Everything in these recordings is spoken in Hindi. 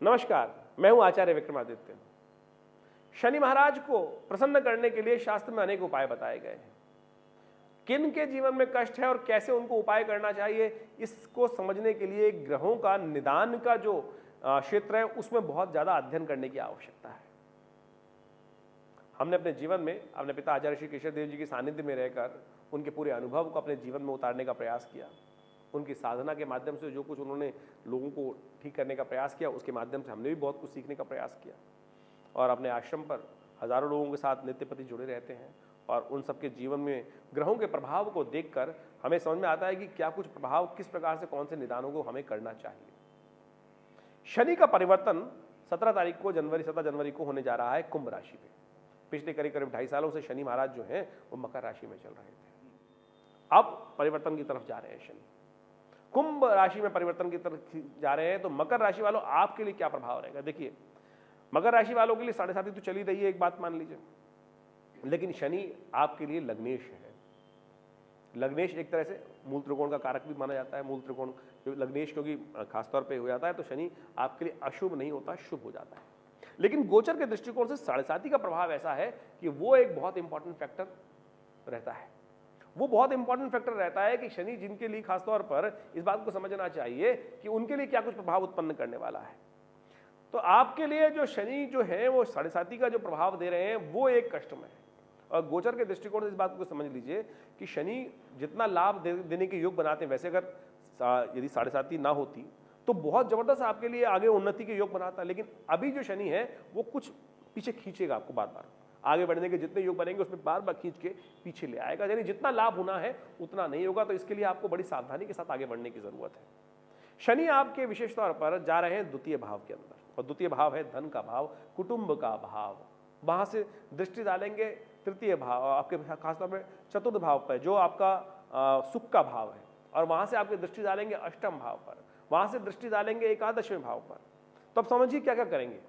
नमस्कार, मैं हूं आचार्य विक्रमादित्य। शनि महाराज को प्रसन्न करने के लिए शास्त्र में अनेक उपाय बताए गए हैं। किन के जीवन में कष्ट है और कैसे उनको उपाय करना चाहिए, इसको समझने के लिए ग्रहों का निदान का जो क्षेत्र है उसमें बहुत ज्यादा अध्ययन करने की आवश्यकता है। हमने अपने जीवन में अपने पिता आचार्य श्री केशव देव जी के सानिध्य में रहकर उनके पूरे अनुभव को अपने जीवन में उतारने का प्रयास किया। उनकी साधना के माध्यम से जो कुछ उन्होंने लोगों को ठीक करने का प्रयास किया, उसके माध्यम से हमने भी बहुत कुछ सीखने का प्रयास किया और अपने आश्रम पर हजारों लोगों के साथ नित्य प्रति जुड़े रहते हैं। और उन सबके जीवन में ग्रहों के प्रभाव को देखकर हमें समझ में आता है कि क्या कुछ प्रभाव, किस प्रकार से कौन से निदानों को हमें करना चाहिए। शनि का परिवर्तन 17 जनवरी को होने जा रहा है कुंभ राशि में। पिछले करीब 2.5 सालों से शनि महाराज जो हैं वो मकर राशि में चल रहे थे, अब परिवर्तन की तरफ जा रहे हैं। शनि कुंभ राशि में परिवर्तन की तरफ जा रहे हैं, तो मकर राशि वालों आपके लिए क्या प्रभाव रहेगा। देखिए, मकर राशि वालों के लिए 7.5 तो चली रही है, एक बात मान लीजिए, लेकिन शनि आपके लिए लग्नेश है। लग्नेश एक तरह से मूल त्रिकोण का कारक भी माना जाता है। मूल त्रिकोण लग्नेश क्योंकि खासतौर पे हो जाता है, तो शनि आपके लिए अशुभ नहीं होता, शुभ हो जाता है। लेकिन गोचर के दृष्टिकोण से 7.5 का प्रभाव ऐसा है कि वो एक बहुत इंपॉर्टेंट फैक्टर रहता है। वो बहुत इंपॉर्टेंट फैक्टर रहता है कि शनि जिनके लिए खासतौर पर इस बात को समझना चाहिए कि उनके लिए क्या कुछ प्रभाव उत्पन्न करने वाला है। तो आपके लिए जो शनि जो है वो 7.5 का जो प्रभाव दे रहे हैं वो एक कष्टमय है। और गोचर के दृष्टिकोण से इस बात को समझ लीजिए कि शनि जितना लाभ देने के योग बनाते हैं, वैसे अगर यदि 7.5 ना होती तो बहुत जबरदस्त आपके लिए आगे उन्नति के योग बनाता, लेकिन अभी जो शनि है वो कुछ पीछे खींचेगा आपको, बार बार आगे बढ़ने के जितने योग बनेंगे उसमें बार बार खींच के पीछे ले आएगा, यानी जितना लाभ होना है उतना नहीं होगा। तो इसके लिए आपको बड़ी सावधानी के साथ आगे बढ़ने की जरूरत है। शनि आपके विशेष तौर पर जा रहे हैं द्वितीय भाव के अंदर, और द्वितीय भाव है धन का भाव, कुटुंब का भाव। वहां से दृष्टि डालेंगे तृतीय भाव, आपके खासतौर पर चतुर्थ भाव पर जो आपका सुख का भाव है, और वहां से आपकी दृष्टि डालेंगे अष्टम भाव पर, वहां से दृष्टि डालेंगे एकादशवें भाव पर। तो अब समझिए क्या क्या करेंगे।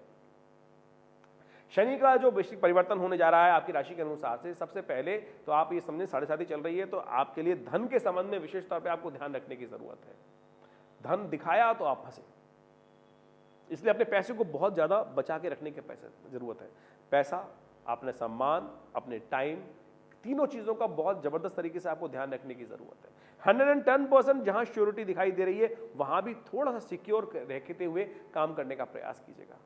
शनि का जो वैश्विक परिवर्तन होने जा रहा है आपकी राशि के अनुसार से, सबसे पहले तो आप ये समझें 7.5 चल रही है, तो आपके लिए धन के संबंध में विशेष तौर पे आपको ध्यान रखने की जरूरत है। धन दिखाया तो आप फंसे, इसलिए अपने पैसे को बहुत ज्यादा बचा के रखने की जरूरत है। पैसा, अपने सम्मान, अपने टाइम, तीनों चीजों का बहुत जबरदस्त तरीके से आपको ध्यान रखने की जरूरत है। 110% जहां श्योरिटी दिखाई दे रही है वहां भी थोड़ा सा सिक्योर रहते हुए काम करने का प्रयास कीजिएगा।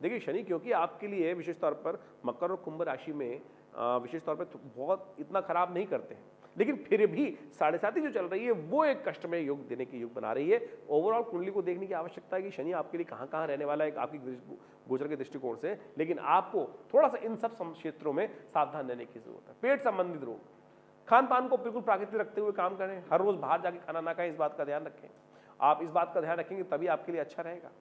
देखिए, शनि क्योंकि आपके लिए विशेष तौर पर मकर और कुंभ राशि में विशेष तौर पर बहुत इतना खराब नहीं करते हैं, लेकिन फिर भी 7.5 जो चल रही है वो एक कष्टमय योग देने की योग बना रही है। ओवरऑल कुंडली को देखने की आवश्यकता है कि शनि आपके लिए कहां कहां रहने वाला है आपकी गोचर के दृष्टिकोण से, लेकिन आपको थोड़ा सा इन सब क्षेत्रों में सावधान रहने की जरूरत है। पेट संबंधित रोग, खान पान को बिल्कुल प्राकृतिक रखते हुए काम करें। हर रोज बाहर जाके खाना ना खाएं, इस बात का ध्यान रखें। आप इस बात का ध्यान रखेंगे तभी आपके लिए अच्छा रहेगा,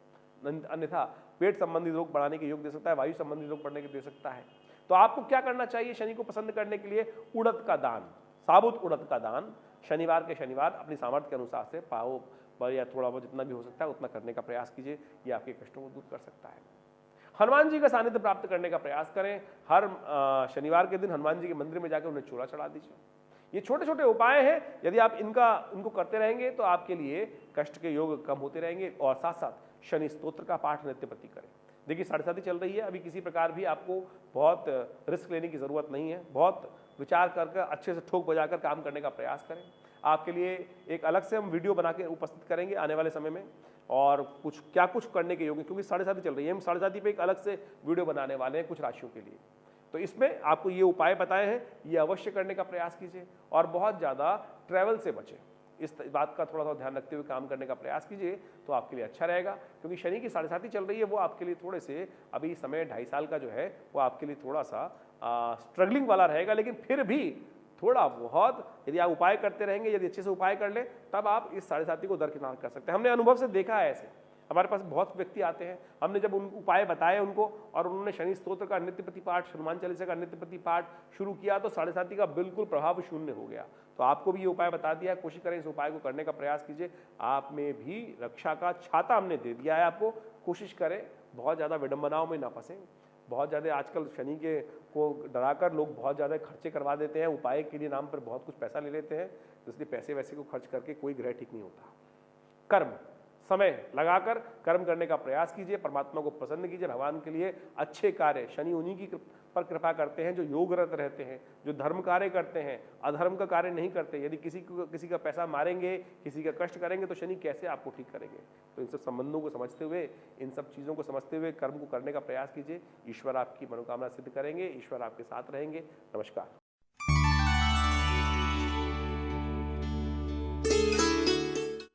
अन्यथा पेट संबंधित रोग बढ़ाने के योग दे सकता है, वायु संबंधित रोग बढ़ने के दे सकता है। तो आपको क्या करना चाहिए शनि को पसंद करने के लिए? उड़द का दान, साबुत उड़द का दान शनिवार के शनिवार अपनी सामर्थ्य के अनुसार से पाओ पर या थोड़ा बहुत जितना भी हो सकता है उतना करने का प्रयास कीजिए। ये आपके कष्टों को दूर कर सकता है। हनुमान जी का सानिध्य प्राप्त करने का प्रयास करें। हर शनिवार के दिन हनुमान जी के मंदिर में जाकर उन्हें चूड़ा चढ़ा दीजिए। ये छोटे छोटे उपाय हैं, यदि आप इनको करते रहेंगे तो आपके लिए कष्ट के योग कम होते रहेंगे। और साथ साथ शनि स्तोत्र का पाठ नित्य प्रति करें। देखिए, 7.5 चल रही है, अभी किसी प्रकार भी आपको बहुत रिस्क लेने की जरूरत नहीं है। बहुत विचार करके अच्छे से ठोक बजाकर काम करने का प्रयास करें। आपके लिए एक अलग से हम वीडियो बना के उपस्थित करेंगे आने वाले समय में, और क्या कुछ करने के योग, क्योंकि 7.5 चल रही है, हम 7.5 पे एक अलग से वीडियो बनाने वाले हैं कुछ राशियों के लिए। तो इसमें आपको ये उपाय बताए हैं, ये अवश्य करने का प्रयास कीजिए और बहुत ज़्यादा ट्रैवल से बचें। इस बात का थोड़ा सा ध्यान रखते हुए काम करने का प्रयास कीजिए तो आपके लिए अच्छा रहेगा। क्योंकि शनि की 7.5 चल रही है, वो आपके लिए थोड़े से अभी समय 2.5 साल का जो है वो आपके लिए थोड़ा सा स्ट्रगलिंग वाला रहेगा, लेकिन फिर भी थोड़ा बहुत यदि आप उपाय करते रहेंगे, यदि अच्छे से उपाय कर ले, तब आप इस 7.5 को दरकिनार कर सकते हैं। हमने अनुभव से देखा है ऐसे, हमारे पास बहुत व्यक्ति आते हैं, हमने जब उन उपाय बताए उनको और उन्होंने शनि स्तोत्र का नित्य प्रति पाठ, हनुमान चालीसा का नित्य प्रति पाठ शुरू किया तो 7.5 का बिल्कुल प्रभाव शून्य हो गया। तो आपको भी ये उपाय बता दिया, कोशिश करें इस उपाय को करने का प्रयास कीजिए। आप में भी रक्षा का छाता हमने दे दिया है आपको, कोशिश करें बहुत ज़्यादा विडंबनाओं में ना फंसें। बहुत ज़्यादा आजकल शनि के को डराकर लोग बहुत ज़्यादा खर्चे करवा देते हैं, उपाय के लिए नाम पर बहुत कुछ पैसा ले लेते हैं, इसलिए पैसे वैसे को खर्च करके कोई ग्रह ठीक नहीं होता। कर्म, समय लगाकर कर्म करने का प्रयास कीजिए, परमात्मा को प्रसन्न कीजिए, भगवान के लिए अच्छे कार्य, शनि उन्हीं की पर कृपा करते हैं जो योगरत रहते हैं, जो धर्म कार्य करते हैं, अधर्म का कार्य नहीं करते। यदि किसी का पैसा मारेंगे, किसी का कष्ट करेंगे तो शनि कैसे आपको ठीक करेंगे। तो इन सब संबंधों को समझते हुए, इन सब चीज़ों को समझते हुए कर्म को करने का प्रयास कीजिए। ईश्वर आपकी मनोकामना सिद्ध करेंगे, ईश्वर आपके साथ रहेंगे। नमस्कार।